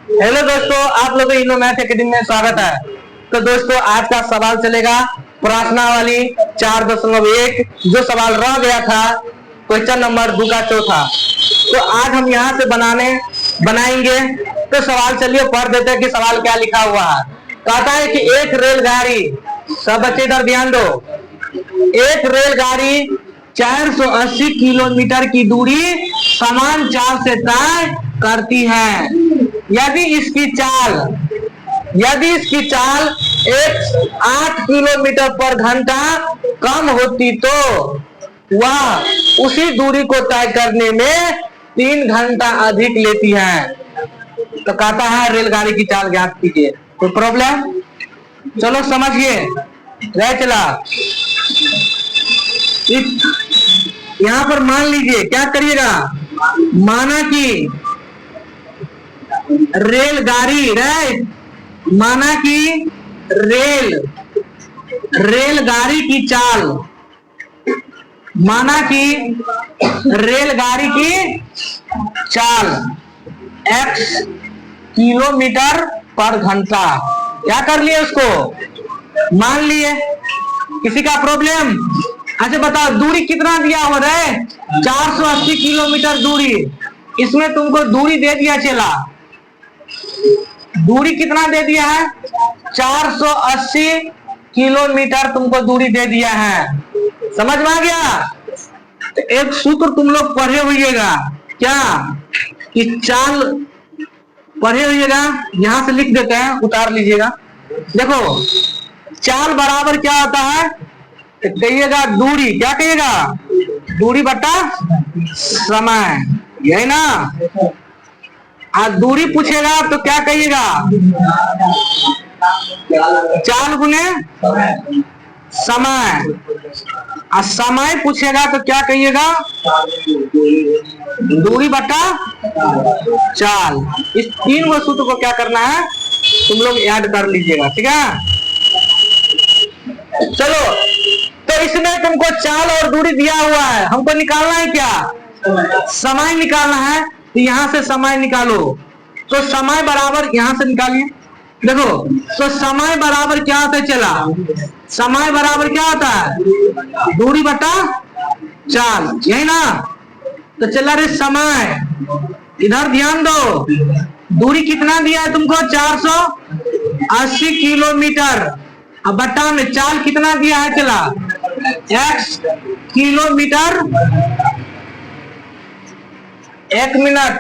Hello दोस्तों, आप लोगों को इनो मैथ एकेडमी में स्वागत है। तो दोस्तों, आज का सवाल चलेगा प्रार्थना वाली 4.1 जो सवाल रह गया था क्वेश्चन नंबर 2 का चौथा। तो आज हम यहाँ से बनाएंगे। तो सवाल चलिए पढ़ देते हैं कि सवाल क्या लिखा हुआ है। कहता है कि एक रेलगाड़ी, सब बच्चे इधर ध्यान दो, एक रेलगाड़ी 480 किलोमीटर की दूरी समान चाल से तय करती है। यदि इसकी चाल 8 किलोमीटर पर घंटा कम होती तो वह उसी दूरी को तय करने में 3 घंटा अधिक लेती है। तो कहता है रेलगाड़ी की चाल ज्ञात कीजिए। कोई प्रॉब्लम? चलो समझिए। रह चला, यहां पर मान लीजिए, क्या करिएगा, माना कि रेलगाड़ी, माना कि रेलगाड़ी की चाल, माना कि रेलगाड़ी की चाल x किलोमीटर पर घंटा, क्या कर लिए उसको मान लिए। किसी का प्रॉब्लम? अच्छा बताओ, दूरी कितना दिया हो रहा है? 480 किलोमीटर दूरी। इसमें तुमको दूरी दे दिया, चला दूरी कितना दे दिया है? 480 किलोमीटर तुमको दूरी दे दिया है। समझ में आ गया? तो एक सूत्र तुम लोग पढ़े होइएगा, क्या कि चाल पढ़े होइएगा। यहां से लिख देते हैं, उतार लीजिएगा। देखो, चाल बराबर क्या होता है? तो कहिएगा दूरी, क्या कहिएगा? दूरी बटा समय, यही ना। आज दूरी पूछेगा तो क्या कहिएगा? चाल गुने समय। और समय पूछेगा तो क्या कहिएगा? दूरी बटा चाल। इस 3 गो सूत्र को क्या करना है, तुम लोग याद कर लीजिएगा, ठीक है। चलो, तो इसमें तुमको चाल और दूरी दिया हुआ है, हमको निकालना है क्या? समय निकालना है। तो यहां से समय निकालो। तो समय बराबर, यहां से निकालिए। देखो, तो समय बराबर क्या होता है? चला, समय बराबर क्या होता है? दूरी बटा चाल, यही ना। तो चला रे समय, इधर ध्यान दो, दूरी कितना दिया है तुमको? 480 किलोमीटर। अब बटा में चाल कितना दिया है? चला, x किलोमीटर 1 मिनट,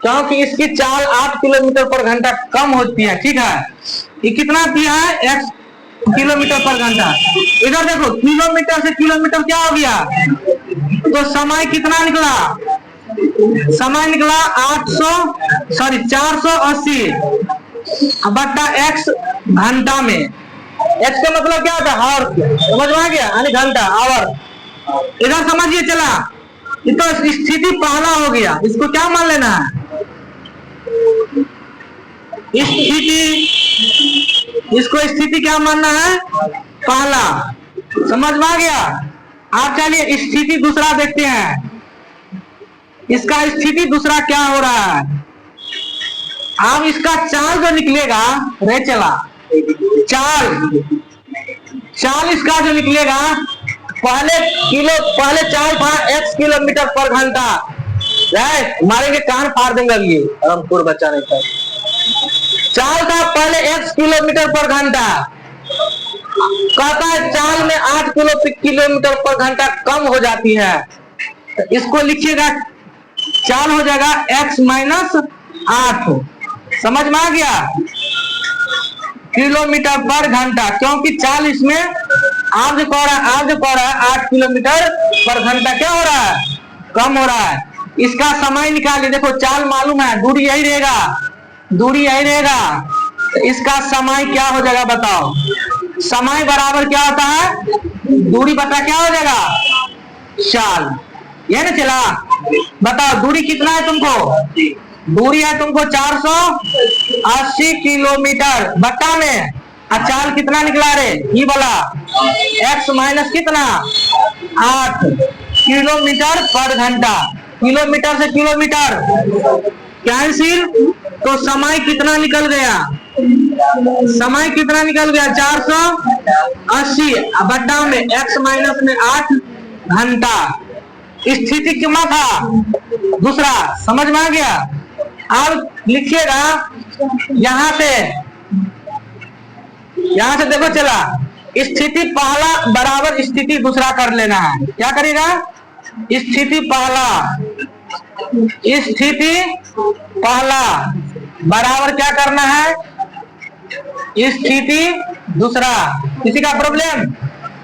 क्योंकि इसकी चाल 8 किलोमीटर पर घंटा कम होती है, ठीक है। ये कितना दिया है? x किलोमीटर पर घंटा। इधर देखो, किलोमीटर से किलोमीटर क्या हो गया? तो समय कितना निकला? समय निकला 480 बट्टा x घंटा में। x का मतलब क्या होता है? आवर। समझ में आ गया? यानी घंटा, आवर। इधर समझिए। चला, ये तो स्थिति पहला हो गया, इसको क्या मान लेना है? इसको स्थिति क्या मानना है? पहला। समझ में आ गया? आप चलिए स्थिति दूसरा देखते हैं। इसका स्थिति दूसरा क्या हो रहा है? अब इसका चाल जो निकलेगा, रे चला, चाल इसका जो निकलेगा, पहले चाल था x किलोमीटर पर घंटा। मारेंगे, कान फाड़ देंगे अभी, रामपुर बच्चा नहीं था। चाल था पहले x किलोमीटर पर घंटा। कहता है चाल में 8 किलोमीटर पर घंटा कम हो जाती है। तो इसको लिखिएगा, चाल हो जाएगा x माइनस 8। समझ में आ गया? किलोमीटर पर घंटा, क्योंकि चाल इसमें आप जो कह रहा है 8 किलोमीटर पर घंटा क्या हो रहा है? कम हो रहा है। इसका समय निकालिए। देखो, चाल मालूम है, दूरी यही रहेगा। तो इसका समय क्या हो जाएगा बताओ? समय बराबर क्या होता है? दूरी बटा क्या हो जाएगा? चाल, ये ना। चला, बताओ दूरी कितना है तुमको? दूरी है तुमको 480 किलोमीटर बट्टा में, और चाल कितना निकला रे? ये वाला x माइनस कितना? 8 किलोमीटर पर घंटा। किलोमीटर से किलोमीटर कैंसिल, तो समय कितना निकल गया, समय कितना निकल गया 480 बट्टा में x माइनस में 8 घंटा। स्थिति कितना था दूसरा, समझ में आ गया। अब लिखिएगा यहां से देखो चला, स्थिति पहला बराबर स्थिति दूसरा कर लेना है। क्या करेगा, स्थिति पहला बराबर क्या करना है, स्थिति दूसरा। किसी का प्रॉब्लम,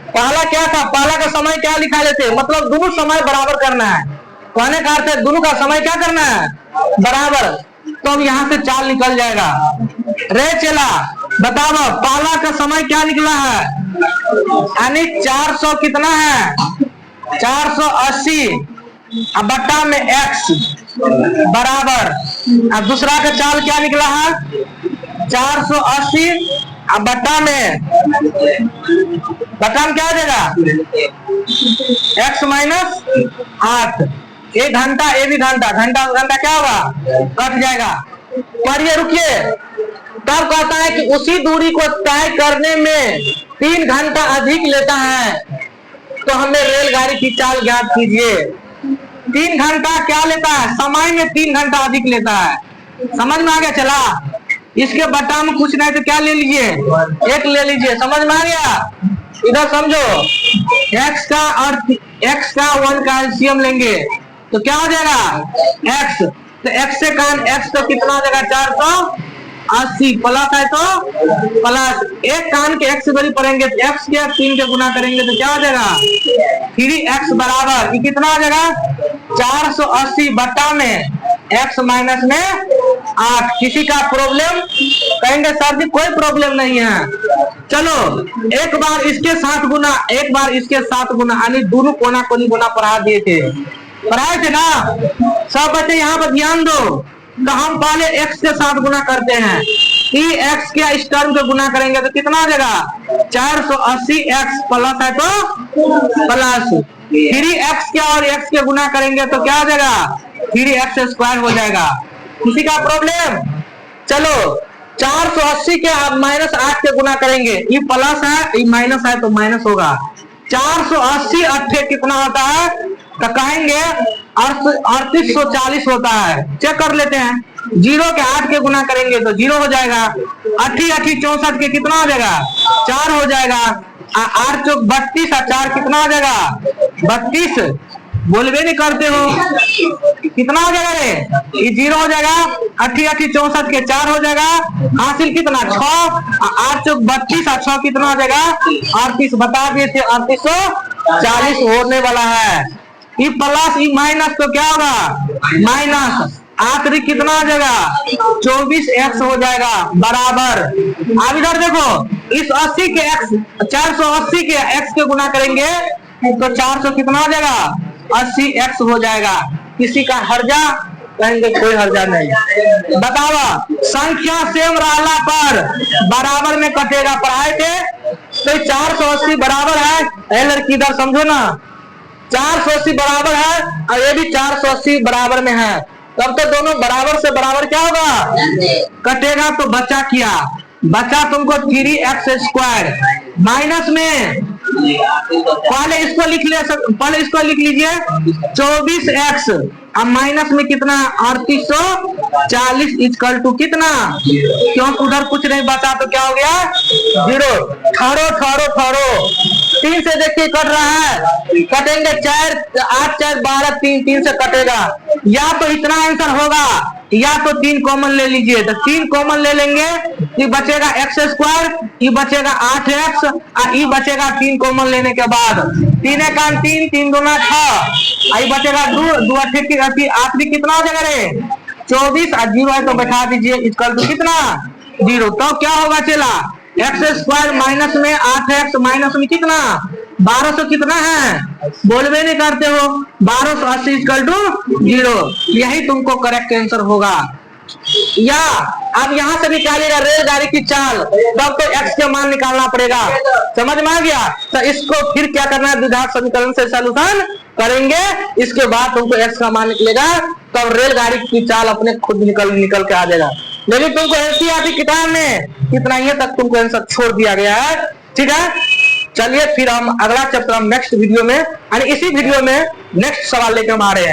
पहला क्या था, पहला का समय क्या लिखा लेते, मतलब दोनों समय बराबर करना है। कहने का अर्थ है दोनों का समय क्या करना है, बराबर। तो अब यहाँ से चाल निकल जाएगा। रे चला बताओ, पहला का समय क्या निकला है, यानी 400 कितना है 480 बट्टा में x बराबर। अब दूसरा का चाल क्या निकला है 480 बट्टा में क्या हो जाएगा x माइनस 8। 1 घंटा ये भी घंटा क्या होगा, कट जाएगा। पर ये रुकिए, तब कहता है कि उसी दूरी को तय करने में 3 घंटा अधिक लेता है, तो हमें रेलगाड़ी की चाल ज्ञात कीजिए। 3 घंटा क्या लेता है, समय में 3 घंटा अधिक लेता है। समझ में आ गया चला। इसके बट्टा में कुछ नहीं तो क्या ले लीजिए, 1 ले लीजिए। समझ में आ गया। इधर समझो, x का और x का 1 का एलसीएम लेंगे तो क्या हो जाएगा x, तो x से कान x तो कितना हो जाएगा 480 प्लस है तो प्लस, एक कान के x बड़ी पड़ेंगे तो x के 3 के गुना करेंगे तो क्या हो जाएगा 3x बराबर ये कितना हो जाएगा 480 बट्टा में x माइनस में 8। किसी का प्रॉब्लम, कहेंगे सर जी कोई प्रॉब्लम नहीं है। चलो एक बार इसके साथ गुना, एक बार इसके साथ गुना, यानी दोनों कोना कोनी गुना पढ़ाए थे ना सब बच्चे। यहाँ पर ध्यान दो, तो हम पहले x के साथ गुना करते हैं। x के इस टर्म पे गुना करेंगे तो कितना हो जाएगा 480x प्लस है तो प्लस 3x के और x के गुना करेंगे तो क्या हो जाएगा 3x स्क्वायर हो जाएगा। किसी का प्रॉब्लम। चलो 480 के आप माइनस 8 के गुना करेंगे, ये प्लस है ये माइनस है तो माइनस होगा। 480 8 कितना होता है तो कहेंगे 3840 होता है। चेक कर लेते हैं, 0 के 8 के गुना करेंगे तो 0 हो जाएगा। 8 64 के कितना हो जाएगा 4 हो जाएगा। 8 चौक 32 और 4 कितना हो जाएगा 32। बोलबे नहीं करते हो, कितना हो जाएगा रे, ये 0 हो जाएगा। 8 64 के 4 हो जाएगा। हासिल कितना 6, 8 चौक 32 और 6 कितना हो जाएगा 38। बता दिए थे 3840 होने वाला है। ये प्लस ये माइनस तो क्या होगा माइनस, आखिरी कितना हो जाएगा 24x हो जाएगा बराबर। अब इधर देखो, इस 80 के x 480 के x के गुना करेंगे तो 400 कितना हो जाएगा 80x हो जाएगा। किसी का हर्जा, कहेंगे कोई हर्जा नहीं। बताओ संख्या सेम रहला पर बराबर में कटेगा। पढ़ाए थे तो 480 बराबर है, लड़की इधर समझो ना, 480 बराबर है और ये भी 480 बराबर में है, तब तो दोनों बराबर से बराबर क्या होगा कटेगा। तो बचा तुमको 3x स्क्वायर माइनस में, पहले इसको लिख लीजिए 24x, अब माइनस में कितना 3840 इक्वल टू कितना, क्योंकि उधर कुछ नहीं बचा तो क्या हो गया 0। ठहरो 3 से देखिए कट रहा है, कटेंगे 4 8 4 12 3 से कटेगा। या तो इतना आंसर होगा या तो 3 कॉमन ले लीजिए, तो 3 कॉमन ले लेंगे, ये बचेगा x स्क्वायर, ये बचेगा 8x और ये बचेगा 3 कॉमन लेने के बाद 3 1 3 3 2 6, ये बचेगा 2 आखिरी कितना हो जाएगा रे 24 और 0 है तो बैठा दीजिए इक्वल टू कितना 0। तो क्या होगा चला x स्क्वायर माइनस में 8x माइनस में कितना 1200 कितना है, बोलबे नहीं करते हो, 1280 इक्वल टू 0। यही तुमको करेक्ट आंसर होगा। या अब यहाँ से निकालिएगा रेलगाड़ी की चाल, तब तो x के मान निकालना पड़ेगा। समझ में आ गया। तो इसको फिर क्या करना है, द्विघात समीकरण से सॉल्यूशन करेंगे, इसके बाद तुमको एक्स का मान निकलेगा, तब रेलगाड़ी की चाल अपने खुद निकल के आ जाएगा। लेकिन तुमको एनसीईआरटी किताब में इतना ही तक तुमको आंसर छोड़ दिया गया है। ठीक है, चलिए फिर हम अगला चैप्टर हम नेक्स्ट वीडियो में, यानी इसी वीडियो में नेक्स्ट सवाल लेकर हम आ रहे हैं।